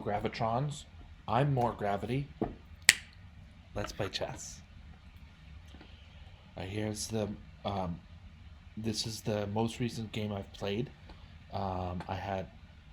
Gravitrons. I'm more gravity. Let's play chess. Here's the. Um, this is the most recent game I've played. I had.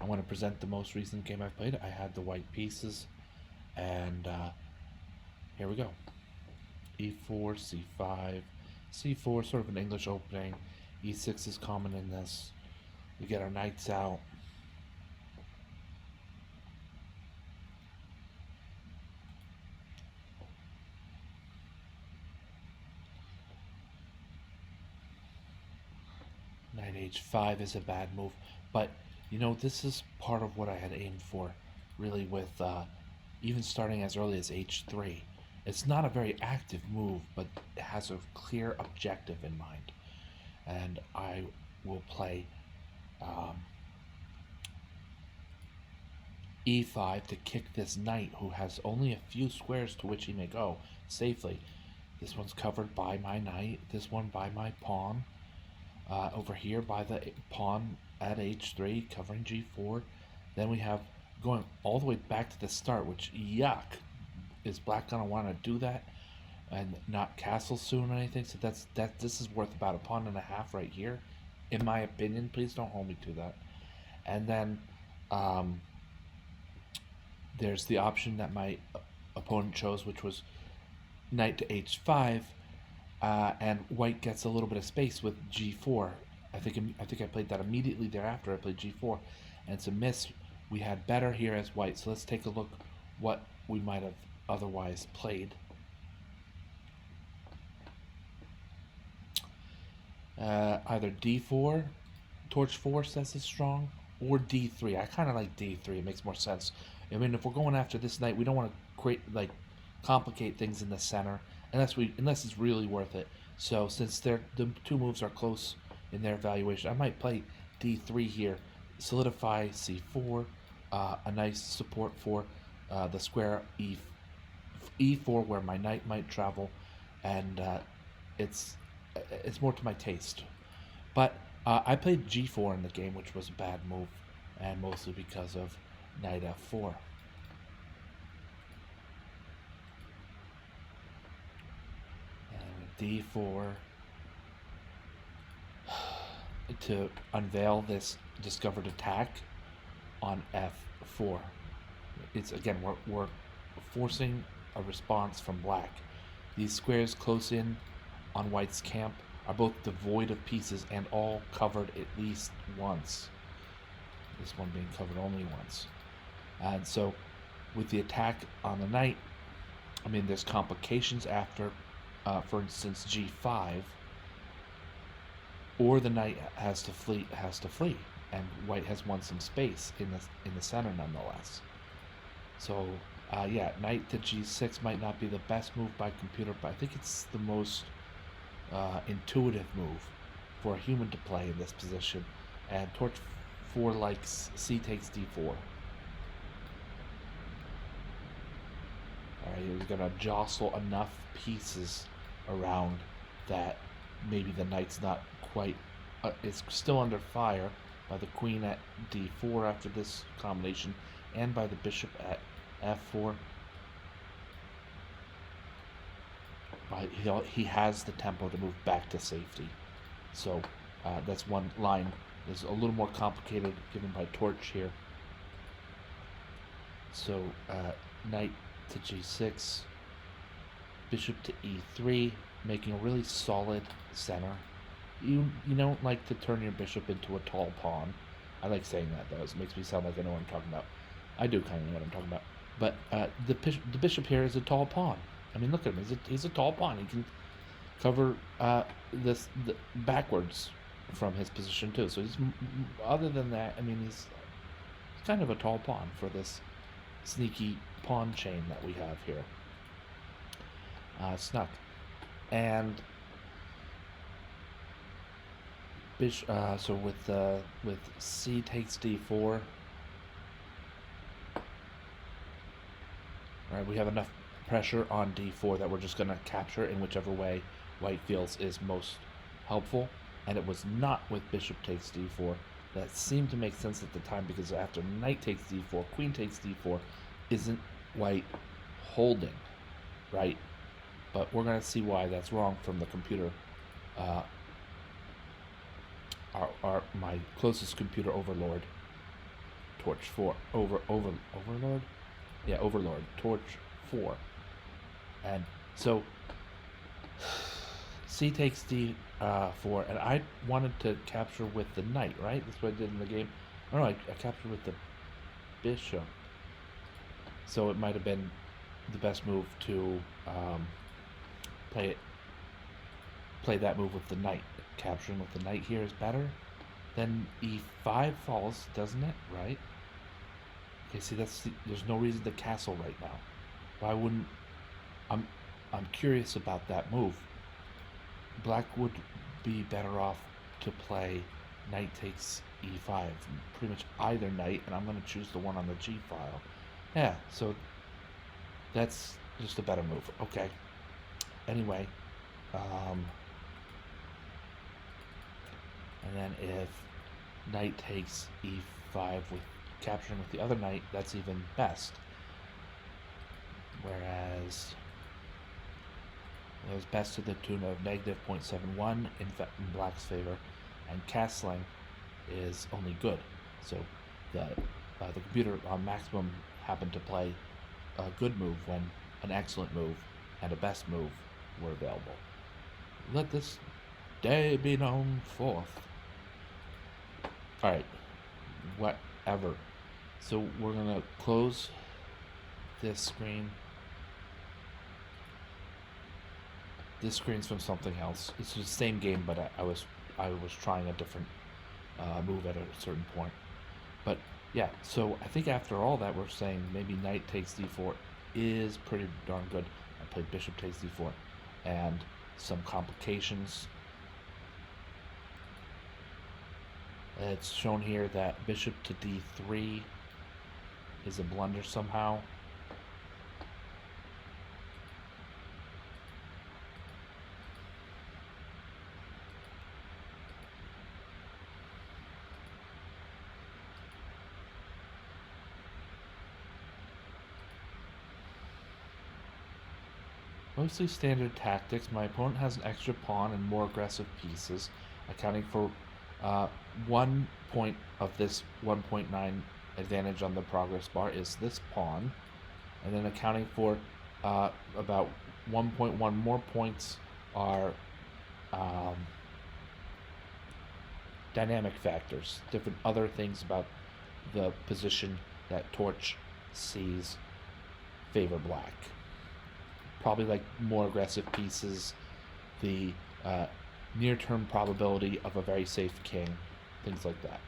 I want to present the most recent game I've played. I had the white pieces, and here we go. E4, C5, C4, sort of an English opening. E6 is common in this. We get our knights out. Knight h5 is a bad move, but this is part of what I had aimed for, really, with even starting as early as h3. It's not a very active move, but it has a clear objective in mind, and I will play um, e5 to kick this knight who has only a few squares to which he may go safely. This one's covered by my knight, this one by my pawn. Over here by the pawn at h3, covering g4. Then we have going all the way back to the start, which, yuck. Is black going to want to do that and not castle soon or anything? So this is worth about a pawn and a half right here, in my opinion. Please don't hold me to that. And then there's the option that my opponent chose, which was knight to h5, and white gets a little bit of space with g4. I think I played that immediately thereafter. I played g4, and it's a miss. We had better here as white. So let's take a look what we might have otherwise played. Either d4, torch four says is strong, or d3. I kind of like d3. It makes more sense. I mean, if we're going after this knight, we don't want to create complicate things in the center unless it's really worth it. So since the two moves are close in their evaluation, I might play d3 here, solidify c4, a nice support for the square e4 where my knight might travel, and it's more to my taste. But I played g4 in the game, which was a bad move, and mostly because of knight f4. d4 to unveil this discovered attack on f4. It's again we're forcing a response from black. These squares close in on white's camp are both devoid of pieces and all covered at least once. This one being covered only once. And so with the attack on the knight, I mean, there's complications after, for instance, g5, or the knight has to flee, and white has won some space in the center nonetheless. So yeah, knight to g6 might not be the best move by computer, but I think it's the most intuitive move for a human to play in this position. And torch 4 likes c takes d4. Alright, he's gonna jostle enough pieces around that maybe the knight's not quite. It's still under fire by the queen at d4 after this combination, and by the bishop at f4. He has the tempo to move back to safety. So that's one line. Is a little more complicated given by torch here. So knight to g6, bishop to e3, making a really solid center. You don't like to turn your bishop into a tall pawn. I like saying that though. It makes me sound like I know what I'm talking about. I do kind of know what I'm talking about. But the bishop here is a tall pawn. I mean, look at him. He's a tall pawn. He can cover the backwards from his position too. So other than that, I mean, he's kind of a tall pawn for this sneaky pawn chain that we have here. Snuck. And so with c takes d4. Alright, we have enough pressure on d4 that we're just going to capture in whichever way white feels is most helpful. And it was not with bishop takes d4. that seemed to make sense at the time, because after knight takes d4, queen takes d4, isn't white holding, right? But we're going to see why that's wrong from the computer. My closest computer overlord, Torch 4, Overlord? Yeah, Overlord, Torch 4. And so C takes D4, and I wanted to capture with the knight, right? That's what I did in the game. Oh no, I captured with the bishop. So it might have been the best move to play that move with the knight. Capturing with the knight here is better. Then E5 falls, doesn't it? Right? Okay, see, there's no reason to castle right now. Why wouldn't... I'm curious about that move. Black would be better off to play knight takes E5. Pretty much either knight, and I'm going to choose the one on the G file. Yeah, so that's just a better move. Okay. Anyway, and then if knight takes E5 with capturing with the other knight, that's even best. Whereas it was best to the tune of negative 0.71 in black's favor, and castling is only good. So the computer on maximum happened to play a good move when an excellent move and a best move were available. Let this day be known forth. Alright, whatever. So we're going to close this screen. This screen's from something else. It's the same game, but I was trying a different move at a certain point. But yeah, so I think after all that, we're saying maybe knight takes d4 is pretty darn good. I played bishop takes d4, and some complications. It's shown here that bishop to d3 is a blunder somehow. Mostly standard tactics. My opponent has an extra pawn and more aggressive pieces, accounting for 1 point of this 1.9 advantage on the progress bar is this pawn, and then accounting for about 1.1 more points are dynamic factors, different other things about the position that Torch sees favor black. Probably like more aggressive pieces, the near-term probability of a very safe king, things like that.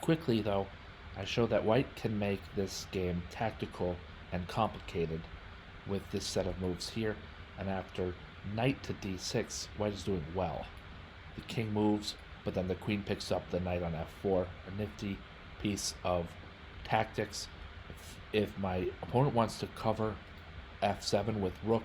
Quickly though, I show that white can make this game tactical and complicated with this set of moves here, and after knight to d6, white is doing well. The king moves, but then the queen picks up the knight on f4, a nifty piece of tactics. If my opponent wants to cover f7 with rook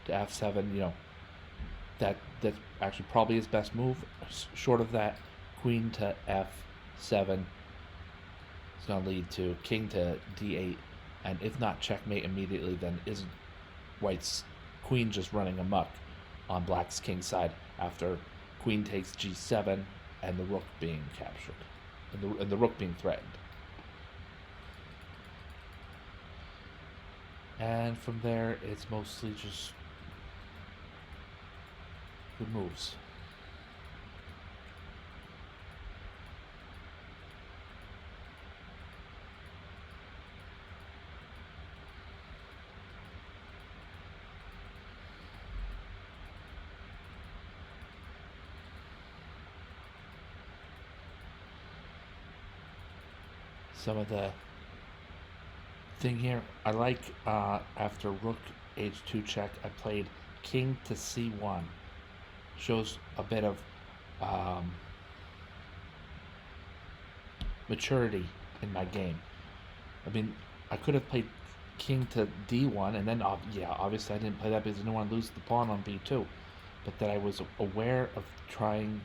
to f7, that actually probably his best move. Short of that, queen to f7 is going to lead to king to d8, and if not checkmate immediately, then isn't white's queen just running amok on black's king side after queen takes g7 and the rook being captured, and the rook being threatened. And from there, it's mostly just good moves. Some of the thing here, I like after rook h2 check, I played king to c1. Shows a bit of maturity in my game. I mean, I could have played king to d1, and then obviously I didn't play that because I didn't want to lose the pawn on b2. but that I was aware of trying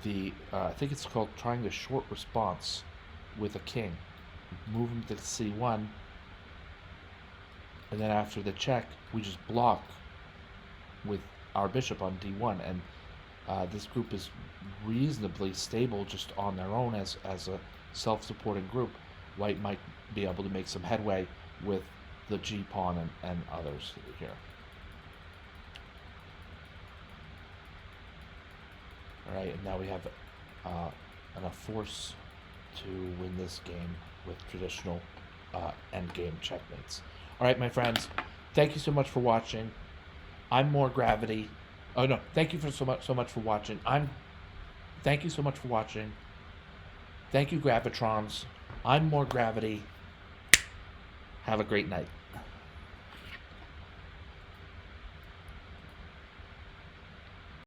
I think it's called trying the short response with a king. Move him to c1, and then after the check, we just block with our bishop on d1, and this group is reasonably stable just on their own as a self-supporting group. White might be able to make some headway with the g pawn and others here. All right, and now we have enough force to win this game with traditional endgame checkmates. All right, my friends, thank you so much for watching. I'm More Gravity. Oh no, thank you for so much for watching. Thank you so much for watching. Thank you, Gravitrons. I'm More Gravity. Have a great night.